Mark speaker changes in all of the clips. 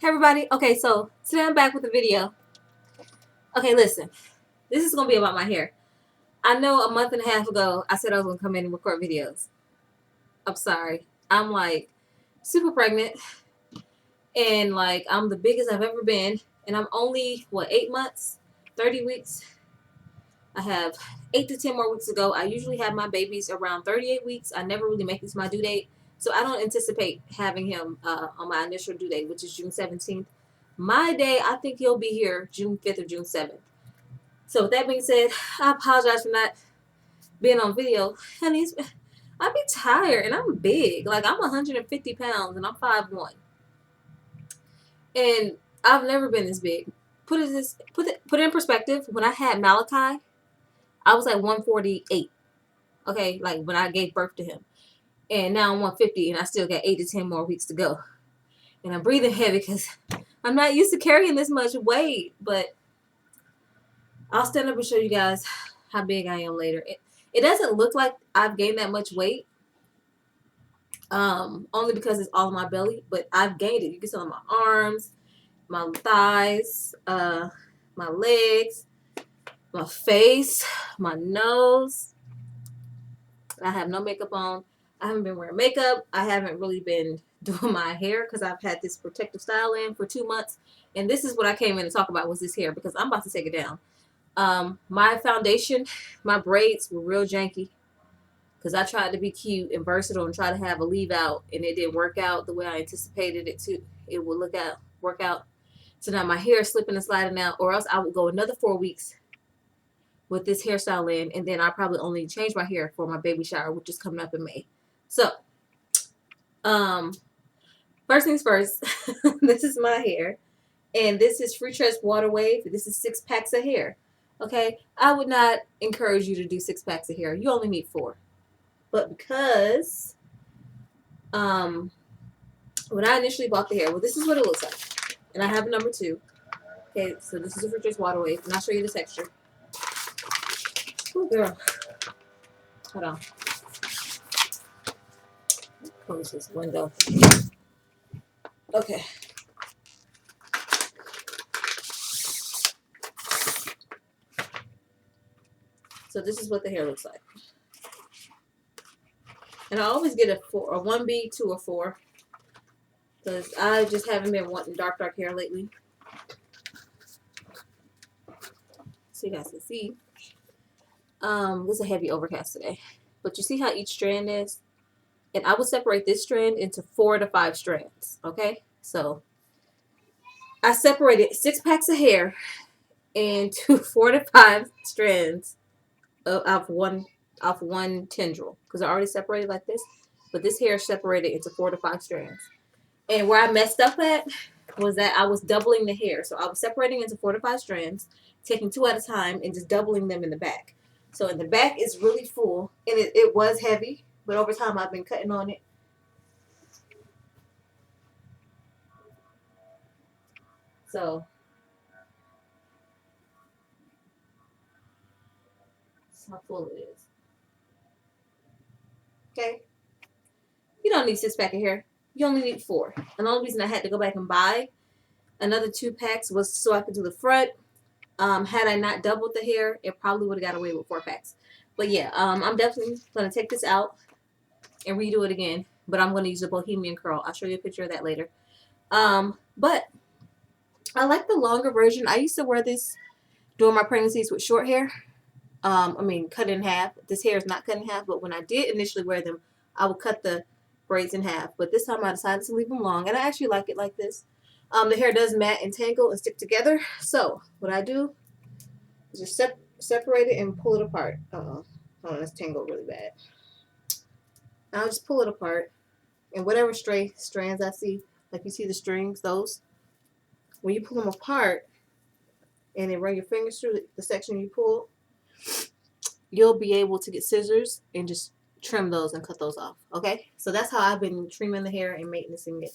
Speaker 1: Hey everybody, okay, so today I'm back with a video. Okay, listen, this is going to be about my hair. I know a month and a half ago I said I was going to come in and record videos. I'm sorry. I'm like super pregnant and like I'm the biggest I've ever been and I'm only, 8 months, 30 weeks. I have 8 to 10 more weeks to go. I usually have my babies around 38 weeks. I never really make this my due date. So I don't anticipate having him on my initial due date, which is June 17th. My day, I think he'll be here June 5th or June 7th. So with that being said, I apologize for not being on video. Honey, I be tired and I'm big. Like I'm 150 pounds and I'm 5'1". And I've never been this big. Put it in perspective. When I had Malachi, I was like 148. Okay, like when I gave birth to him. And now I'm 150 and I still got 8 to 10 more weeks to go. And I'm breathing heavy because I'm not used to carrying this much weight. But I'll stand up and show you guys how big I am later. It doesn't look like I've gained that much weight. Only because it's all in my belly. But I've gained it. You can see on my arms, my thighs, my legs, my face, my nose. I have no makeup on. I haven't been wearing makeup. I haven't really been doing my hair because I've had this protective style in for 2 months. And this is what I came in to talk about was this hair because I'm about to take it down. My foundation, my braids were real janky because I tried to be cute and versatile and try to have a leave out and it didn't work out the way I anticipated it to. It would work out. So now my hair is slipping and sliding out, or else I would go another 4 weeks with this hairstyle in, and then I'll probably only change my hair for my baby shower, which is coming up in May. So, first things first, this is my hair, and this is freetress waterwave. This is 6 packs of hair. Okay, I would not encourage you to do 6 packs of hair. You only need 4. But because, when I initially bought the hair, well, this is what it looks like, and I have a number 2. Okay, so this is a freetress waterwave, and I'll show you the texture. Oh, girl. Hold on. Close this window. Okay. So this is what the hair looks like. And I always get a 4, a 1B, 2, or 4. Because I just haven't been wanting dark hair lately. So you guys can see. It's a heavy overcast today. But you see how each strand is? And I would separate this strand into 4 to 5 strands. Okay? So I separated 6 packs of hair into 4 to 5 strands of one tendril. Because I already separated like this. But this hair is separated into 4 to 5 strands. And where I messed up at was that I was doubling the hair. So I was separating into 4 to 5 strands, taking 2 at a time, and just doubling them in the back. So in the back, it's really full. And it was heavy. But over time, I've been cutting on it. So that's how full it is. Okay? You don't need 6 pack of hair. You only need 4. And the only reason I had to go back and buy another 2 packs was so I could do the front. Had I not doubled the hair, it probably would have got away with 4 packs. But yeah, I'm definitely going to take this out and redo it again. But I'm going to use a bohemian curl. I'll show you a picture of that later. But I like the longer version. I used to wear this during my pregnancies with short hair. Cut in half. This hair is not cut in half, but when I did initially wear them, I would cut the braids in half. But this time I decided to leave them long, and I actually like it like this. The hair does mat and tangle and stick together. So what I do is just separate it and pull it apart. Hold on, it's tangled really bad. I'll just pull it apart, and whatever stray strands I see, like you see the strings, those, when you pull them apart and then run your fingers through the section you pull, you'll be able to get scissors and just trim those and cut those off. Okay, so that's how I've been trimming the hair and maintaining it.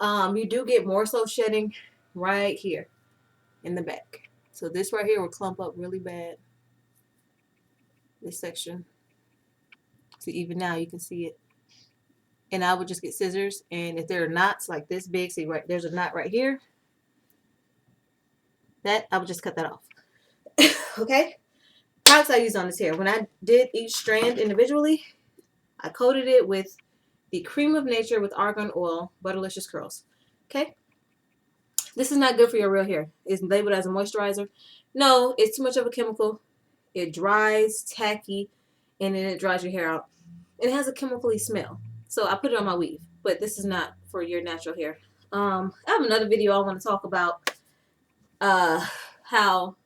Speaker 1: You do get more so shedding right here in the back. So this right here will clump up really bad. This section. So even now you can see it. And I would just get scissors, and if there are knots like this big, see right there's a knot right here, That I would just cut that off. Okay. Products I used on this hair. When I did each strand individually, I coated it with the Cream of Nature with Argan Oil Butterlicious Curls. Okay. This is not good for your real hair. It's labeled as a moisturizer. No, it's too much of a chemical. It dries, tacky, and then it dries your hair out. It has a chemically smell. So I put it on my weave, but this is not for your natural hair. I have another video I want to talk about how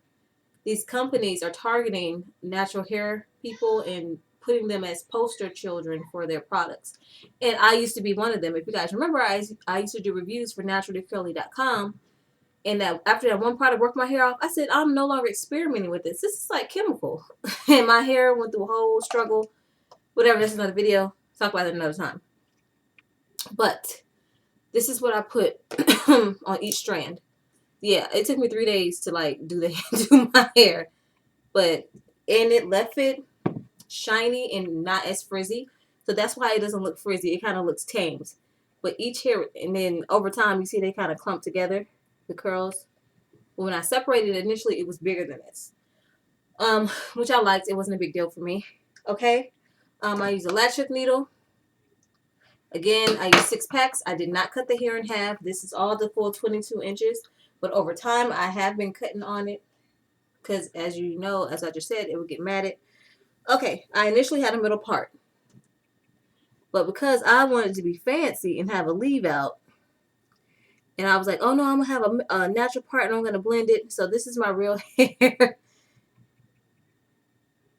Speaker 1: these companies are targeting natural hair people and putting them as poster children for their products. And I used to be one of them. If you guys remember, I used to do reviews for naturallycurly.com. And that after that one product worked my hair off, I said, I'm no longer experimenting with this. This is like chemical. And my hair went through a whole struggle. Whatever, that's another video. Talk about it another time. But this is what I put on each strand. Yeah, it took me 3 days to like do my hair. And it left it shiny and not as frizzy. So that's why it doesn't look frizzy. It kind of looks tamed. But each hair, and then over time, you see they kind of clump together, the curls. But when I separated it initially, it was bigger than this. Which I liked. It wasn't a big deal for me. Okay. I used a latch hook needle. Again, I used 6 packs. I did not cut the hair in half. This is all the full 22 inches. But over time, I have been cutting on it. Because as you know, as I just said, it would get matted. Okay, I initially had a middle part. But because I wanted to be fancy and have a leave out, and I was like, oh no, I'm going to have a natural part and I'm going to blend it. So this is my real hair.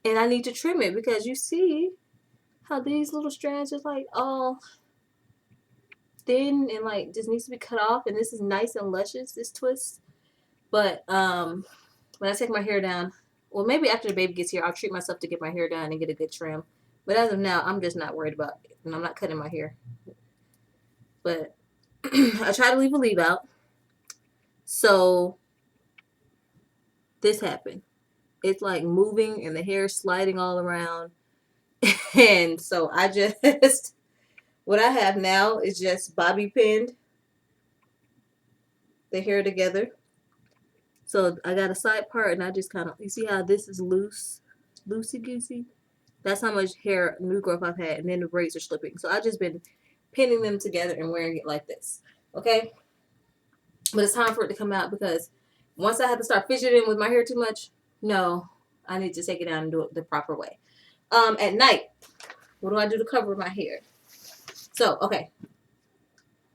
Speaker 1: And I need to trim it because you see how these little strands are like all thin and like just needs to be cut off. And this is nice and luscious, this twist. But when I take my hair down, well, maybe after the baby gets here, I'll treat myself to get my hair done and get a good trim. But as of now, I'm just not worried about it. And I'm not cutting my hair. But I try to leave a leave out. So this happened. It's like moving and the hair sliding all around. And so I just, what I have now is just bobby pinned the hair together. So I got a side part and I just kind of, you see how this is loose, loosey-goosey? That's how much hair, new growth I've had. And then the braids are slipping. So I've just been pinning them together and wearing it like this. Okay? But it's time for it to come out because once I have to start fidgeting with my hair too much, no, I need to take it down and do it the proper way. At night, what do I do to cover my hair? So, okay.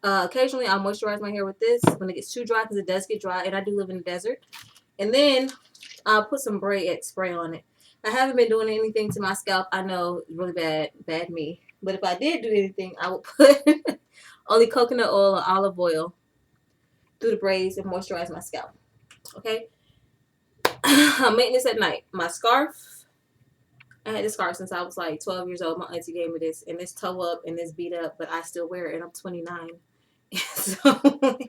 Speaker 1: Occasionally, I'll moisturize my hair with this when it gets too dry because it does get dry, and I do live in the desert. And then I'll put some braid spray on it. I haven't been doing anything to my scalp. I know, really bad me. But if I did do anything, I would put only coconut oil or olive oil through the braids and moisturize my scalp. Okay? Maintenance at night. My scarf. I had this scarf since I was like 12 years old. My auntie gave me this, and it's toe up and it's beat up, but I still wear it, and I'm 29. So,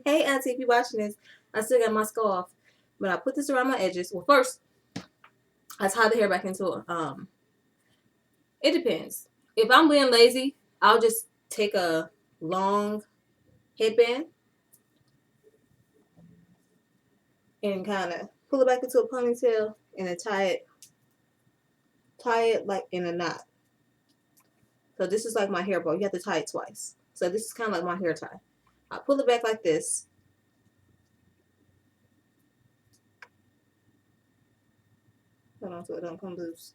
Speaker 1: hey auntie, if you're watching this, I still got my scarf. But I put this around my edges. Well, first, I tie the hair back into it. It depends. If I'm being lazy, I'll just take a long headband and kind of pull it back into a ponytail and then tie it like in a knot. So this is like my hair bow. You have to tie it twice. So this is kind of like my hair tie. I pull it back like this. Hold on so it don't come loose.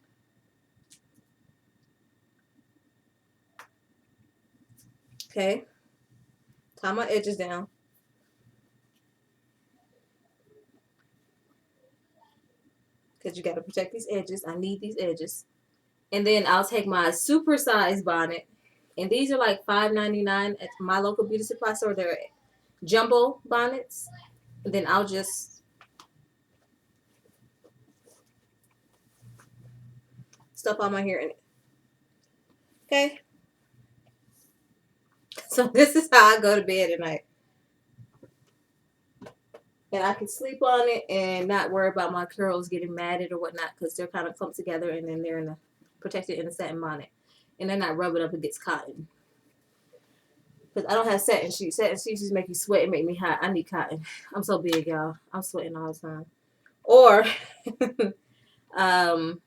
Speaker 1: Okay. Tie my edges down. Because you got to protect these edges. I need these edges. And then I'll take my super size bonnet. And these are like $5.99 at my local beauty supply store. They're jumbo bonnets. And then I'll just stuff all my hair in it. Okay? So this is how I go to bed at night. And I can sleep on it and not worry about my curls getting matted or whatnot because they're kind of clumped together and then they're in a, protected in a satin bonnet. And they're not rubbing up against cotton. Because I don't have satin sheets. Satin sheets just make you sweat and make me hot. I need cotton. I'm so big, y'all. I'm sweating all the time. Or um,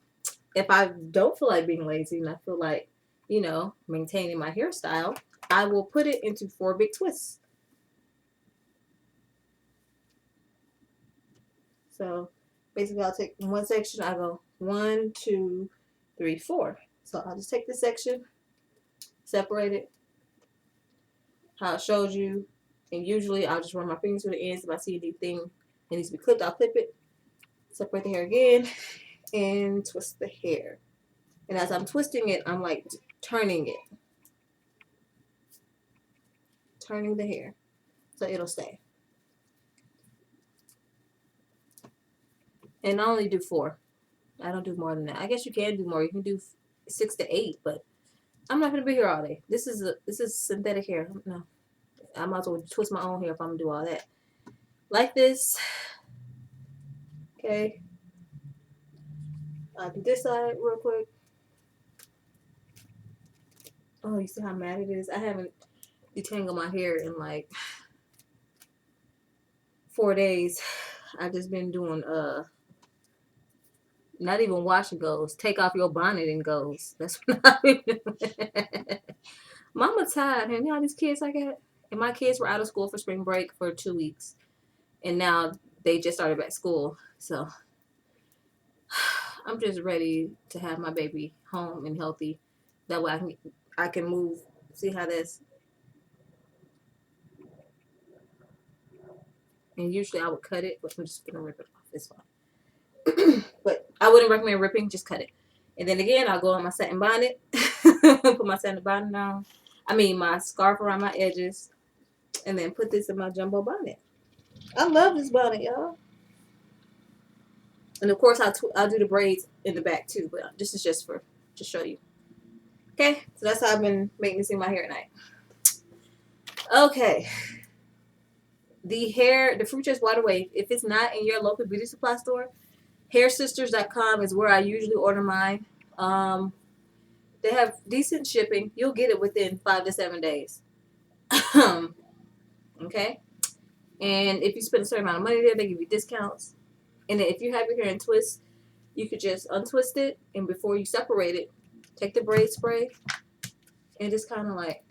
Speaker 1: if I don't feel like being lazy and I feel like, maintaining my hairstyle, I will put it into 4 big twists. So basically, I'll take one section. I go 1, 2, 3, 4. So I'll just take this section, separate it, how it shows you. And usually I'll just run my fingers through the ends. If I see anything that needs to be clipped, I'll clip it. Separate the hair again and twist the hair. And as I'm twisting it, I'm like turning it. Turning the hair so it'll stay. And I only do 4. I don't do more than that. I guess you can do more. You can do 6 to 8, but I'm not gonna be here all day. This is synthetic hair. No, I might as well twist my own hair if I'm gonna do all that. Like this. Okay. I'll do this side real quick. Oh, you see how mad it is? I haven't detangled my hair in like 4 days. I've just been doing not even wash and goes. Take off your bonnet and goes. That's what I've been doing. Mama tired, and you know these kids I got. And my kids were out of school for spring break for 2 weeks, and now they just started back school. So I'm just ready to have my baby home and healthy. That way I can move. See how this. And usually I would cut it, but I'm just gonna rip it off. It's fine. But I wouldn't recommend ripping. Just cut it. And then again, I'll go on my satin bonnet. Put my satin bonnet on. I mean my scarf around my edges, and then put this in my jumbo bonnet. I love this bonnet, y'all. And of course, I'll do the braids in the back too, but this is just to show you. Okay, so that's how I've been making this in my hair at night. Okay, the freetress waterwave. If it's not in your local beauty supply store, hairsisters.com is where I usually order mine. They have decent shipping. You'll get it within 5 to 7 days. Okay, and if you spend a certain amount of money there, they give you discounts. And then if you have your hair in twists, you could just untwist it, and before you separate it, take the braid spray and just kind of like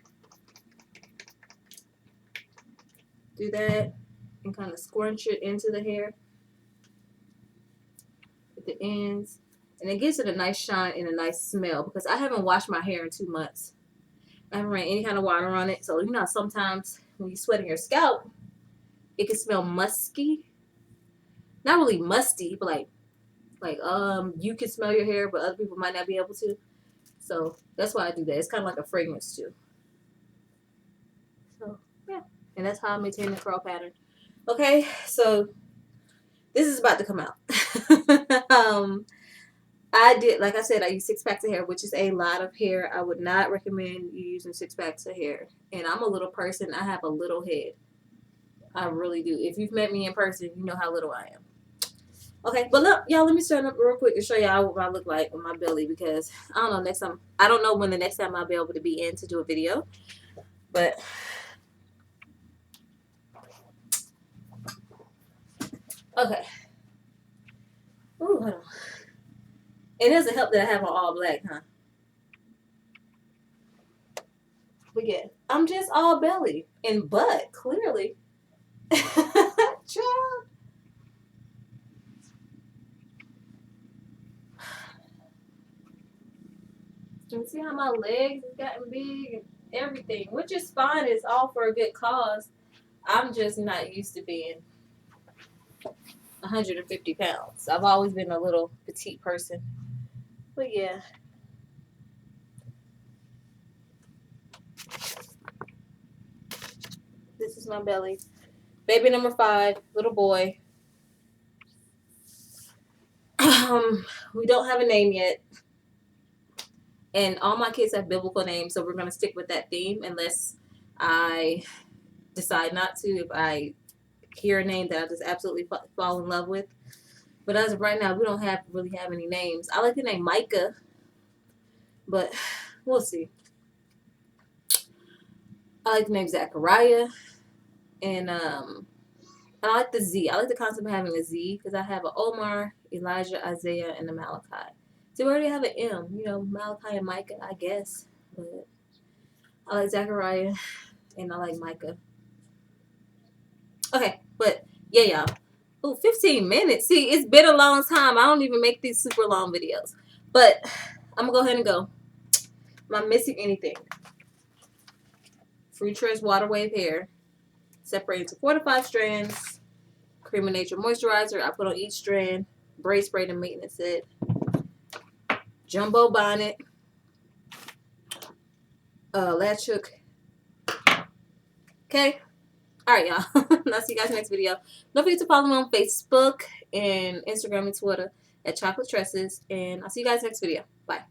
Speaker 1: do that and kind of scrunch it into the hair at the ends. And it gives it a nice shine and a nice smell because I haven't washed my hair in 2 months. I haven't ran any kind of water on it. So, sometimes when you're sweating your scalp, it can smell musky. Not really musty, but like you can smell your hair, but other people might not be able to. So that's why I do that. It's kind of like a fragrance too. So yeah, and that's how I maintain the curl pattern. Okay, so this is about to come out. I did, like I said, I use 6 packs of hair, which is a lot of hair. I would not recommend you using 6 packs of hair. And I'm a little person. I have a little head. I really do. If you've met me in person, you know how little I am. Okay, but look, y'all, let me stand up real quick to show y'all what I look like on my belly because I don't know I don't know when the next time I'll be able to be in to do a video, but okay. Ooh, hold on. It doesn't help that I have on all black, huh? But yeah, I'm just all belly and butt, clearly. Child. And see how my legs have gotten big and everything, which is fine. It's all for a good cause. I'm just not used to being 150 pounds. I've always been a little petite person. But yeah. This is my belly. Baby number 5, little boy. We don't have a name yet. And all my kids have biblical names, so we're going to stick with that theme unless I decide not to. If I hear a name that I just absolutely fall in love with. But as of right now, we don't really have any names. I like the name Micah, but we'll see. I like the name Zachariah, and I like the Z. I like the concept of having a Z because I have an Omar, Elijah, Isaiah, and a Malachi. So we already have an M, you know, Malachi and Micah, I guess. But I like Zachariah and I like Micah. Okay, but yeah, y'all. Ooh, 15 minutes. See, it's been a long time. I don't even make these super long videos. But I'm going to go ahead and go. Am I missing anything? Freetress waterwave hair. Separated into 4 to 5 strands. Cream of Nature moisturizer. I put on each strand. Braid spray and maintenance set. Jumbo bonnet. Latch hook. Okay. Alright, y'all. I'll see you guys next video. Don't forget to follow me on Facebook and Instagram and Twitter at Chocolate Tresses. And I'll see you guys next video. Bye.